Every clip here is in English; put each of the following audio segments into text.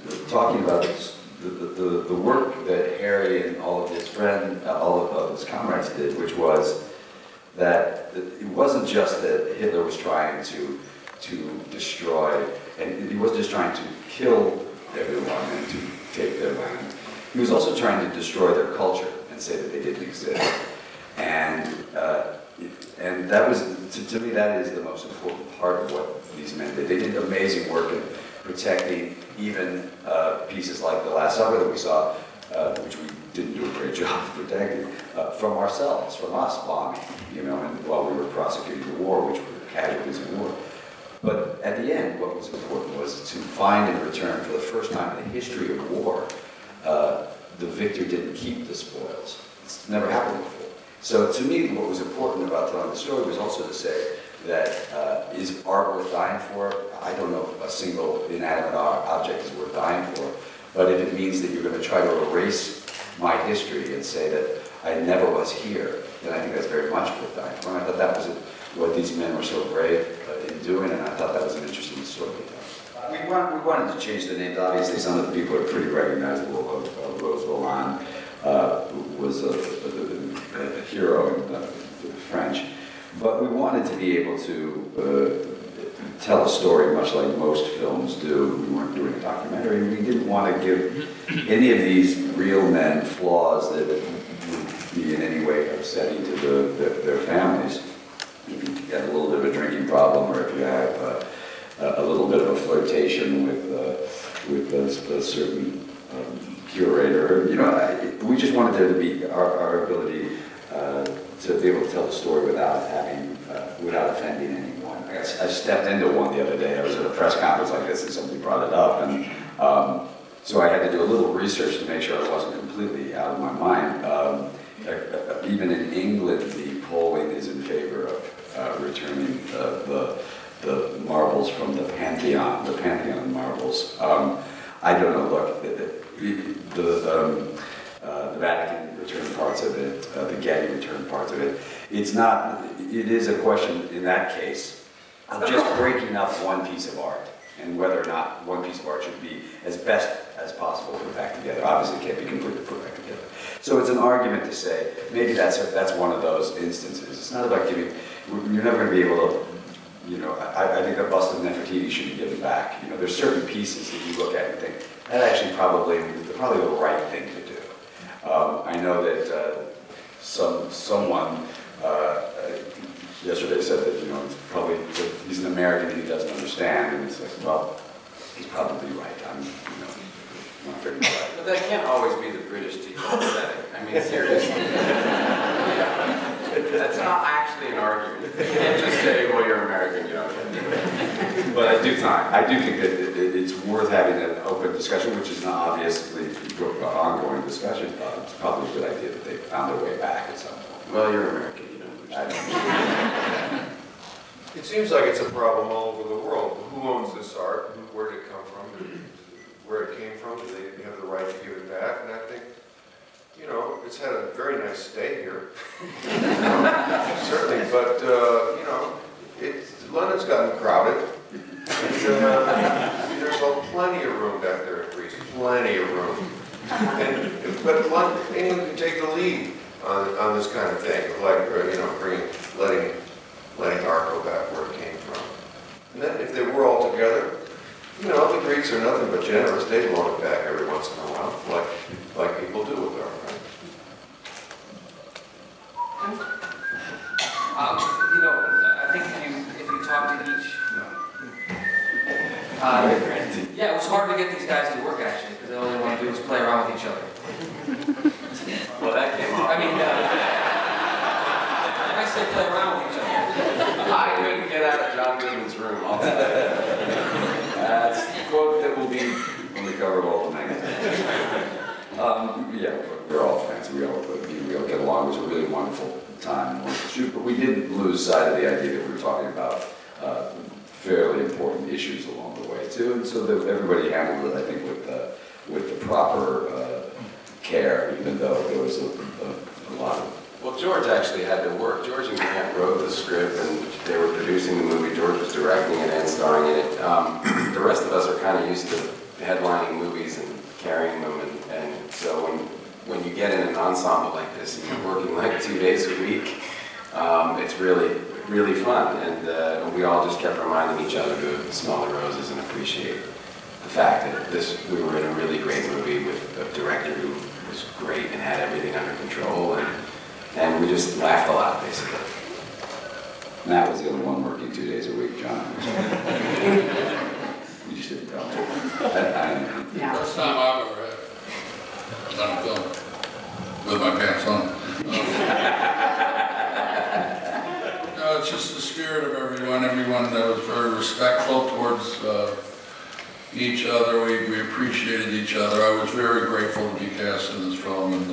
was talking about the work that Harry and all of his friends, all of his comrades did, which was that it wasn't just that Hitler was trying to destroy, and he wasn't just trying to kill everyone and to take their land. He was also trying to destroy their culture and say that they didn't exist. And that was, to me, that is the most important part of what these men did. They did amazing work in protecting even pieces like The Last Supper that we saw, which we didn't do a great job of protecting, from ourselves, from us bombing, you know, and while we were prosecuting the war, which were casualties in war. But at the end, what was important was to find in return, for the first time in the history of war, the victor didn't keep the spoils. It's never happened before. So to me, what was important about telling the story was also to say that is art worth dying for? I don't know if a single inanimate object is worth dying for, but if it means that you're going to try to erase my history and say that I never was here, then I think that's very much worth dying for. And I thought that was what these men were so brave in doing, and I thought that was an interesting story to tell. We wanted to change the names. Obviously, some of the people are pretty recognizable. Rose Roland was a hero in the French. But we wanted to be able to tell a story much like most films do. We weren't doing a documentary. We didn't want to give any of these real men flaws that would be in any way upsetting to their families. If you have a little bit of a drinking problem, or if you have a little bit of a flirtation with a certain curator, you know, we just wanted there to be our ability to be able to tell the story without offending anyone. I stepped into one the other day. I was at a press conference like this and somebody brought it up, and so I had to do a little research to make sure I wasn't completely out of my mind. Even in England, the polling is in favor of returning the marbles from the Pantheon marbles. I don't know, look, the Vatican returned parts of it, the Getty returned parts of it. It is a question in that case of just breaking up one piece of art and whether or not one piece of art should be as best as possible put back together. Obviously it can't be completely put back together. So it's an argument to say, maybe that's one of those instances. It's not about giving, you're never going to be able to, you know, I think a bust of Nefertiti should be given back. You know, there's certain pieces that you look at and think, that actually probably the right thing to do. I know that someone yesterday said that, you know, he's an American and he doesn't understand, and it's like, well, he's probably right. I'm, you know, not very right. But that can't always be the British teacher aesthetic. I mean, seriously. Yeah. That's not actually an argument. You can't just say, well, you're American, you know. But I do think that it's worth having an open discussion, which is not obviously an ongoing discussion. It's probably a good idea that they found their way back at some point. Well, you're American, you know. It seems like it's a problem all over the world. Who owns this art? Where did it come from? Where it came from? Do they have the right to give it back? And I think, you know, it's had a very nice stay here. Certainly, but, you know, London's gotten crowded. And there's plenty of room back there in Greece, plenty of room. But London, England can take the lead on this kind of thing, like, you know, letting art go back where it came from. And then if they were all together, you know, the Greeks are nothing but generous. They loan it back every once in a while, like people do with art, right? You know, I think if you talk to each, yeah, it was hard to get these guys to work actually, because all they want to do is play around with each other. Well, that came off. I mean, I say play around with each other. I couldn't get out of John Goodman's room. That's the quote that will be on the cover of all the magazines. Yeah, we're all friends. We all get along. It was a really wonderful time and wonderful shoot, but we didn't lose sight of the idea that we were talking about fairly important issues along the way too, and so that everybody handled it, I think, with the proper care, even though there was a lot of. Well, George actually had to work. George and Grant wrote the script, and they were producing the movie. George was directing it and starring in it. The rest of us are kind of used to headlining movies and carrying them, and so when you get in an ensemble like this and you're working like 2 days a week, it's really fun, and we all just kept reminding each other to smell the roses and appreciate the fact that we were in a really great movie with a director who was great and had everything under control, and we just laughed a lot, basically. Matt was the only one working 2 days a week, John. You just didn't tell me. I don't know. Yeah. First time I've ever done a film with my pants on. No, it's just the spirit of everyone. Everyone that was very respectful towards each other. We appreciated each other. I was very grateful to be cast in this film, and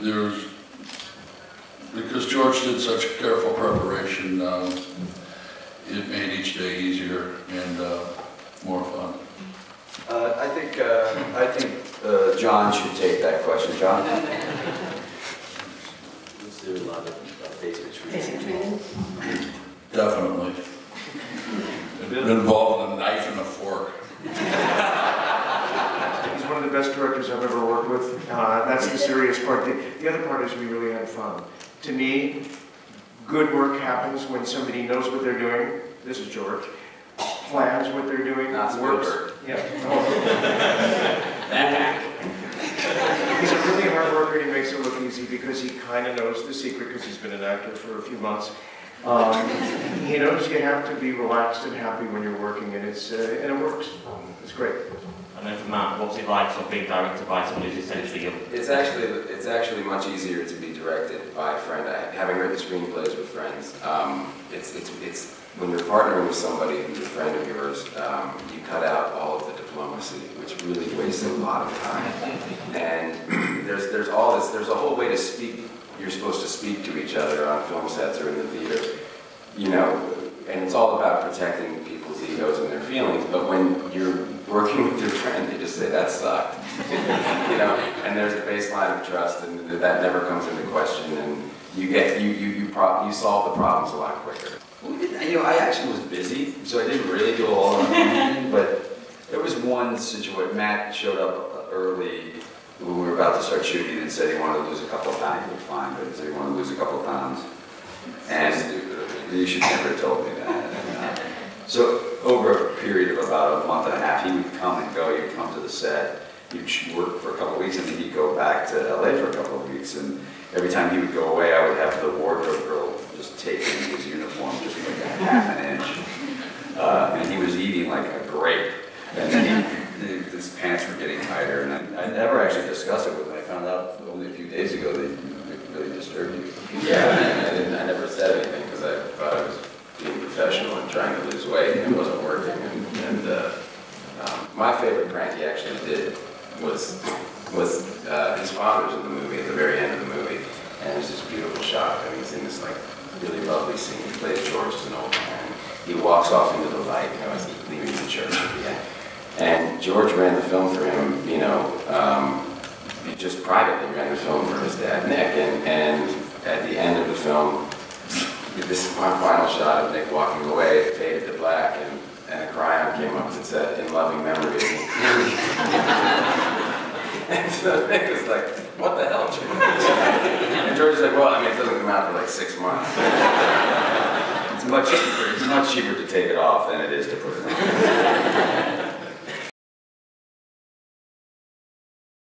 there was, because George did such careful preparation, it made each day easier and more fun. I think John should take that question. John? Let's do a lot of basic training. Definitely. Involved in a knife and a fork. He's one of the best directors I've ever worked with. That's the serious part. The other part is we really had fun. To me, good work happens when somebody knows what they're doing. This is George. Plans what they're doing. Not Works. Spielberg. Yeah. That hack. He's a really hard worker and he makes it look easy because he kind of knows the secret because he's been an actor for a few months. He knows you have to be relaxed and happy when you're working, and it works. It's great. And then for Matt, what's it like sort of being directed by someone who's essentially your... It's actually much easier to be directed by a friend. Having written screenplays with friends, it's when you're partnering with somebody who's a friend of yours, you cut out all of the diplomacy, which really wastes a lot of time. And there's a whole way to speak. You're supposed to speak to each other on film sets or in the theater, you know, and it's all about protecting people's egos and their feelings. But when you're working with your friend, you just say, that sucked. You know, and there's a baseline of trust, and that never comes into question, and you solve the problems a lot quicker. You know, I actually was busy, so I didn't really do a lot of meeting, but there was one situation. Matt showed up early when we were about to start shooting and said he wanted to lose a couple of pounds. He was fine, but he said he wanted to lose a couple of pounds. And you should never have told me that. And, so over a period of about a month and a half, he would come and go. He would come to the set. He'd work for a couple of weeks, and then he'd go back to LA for a couple of weeks. And every time he would go away, I would have the wardrobe girl just take in his uniform, just like a half an inch. And he was eating like a grape. And then his pants were getting tighter. And I never actually discussed it with him. I found out only a few days ago that it really disturbed you. Yeah, I never said anything because I thought I was being professional and trying to lose weight, and it wasn't working. My favorite prank he actually did was his father's in the movie at the very end of the movie, and there's this beautiful shot. I mean, he's in this like really lovely scene. He plays George as an old man. He walks off into the light, you know, as he's leaving the church at the end. And George ran the film for him, you know, he just privately ran the film for his dad, Nick, and at the end of the film, this one final shot of Nick walking away, it faded to black, and a cryon came up and said, "In loving memory of me." And so Nick was like, "What the hell, George?" And George was like, "Well, I mean, it doesn't come out for like 6 months." It's much cheaper to take it off than it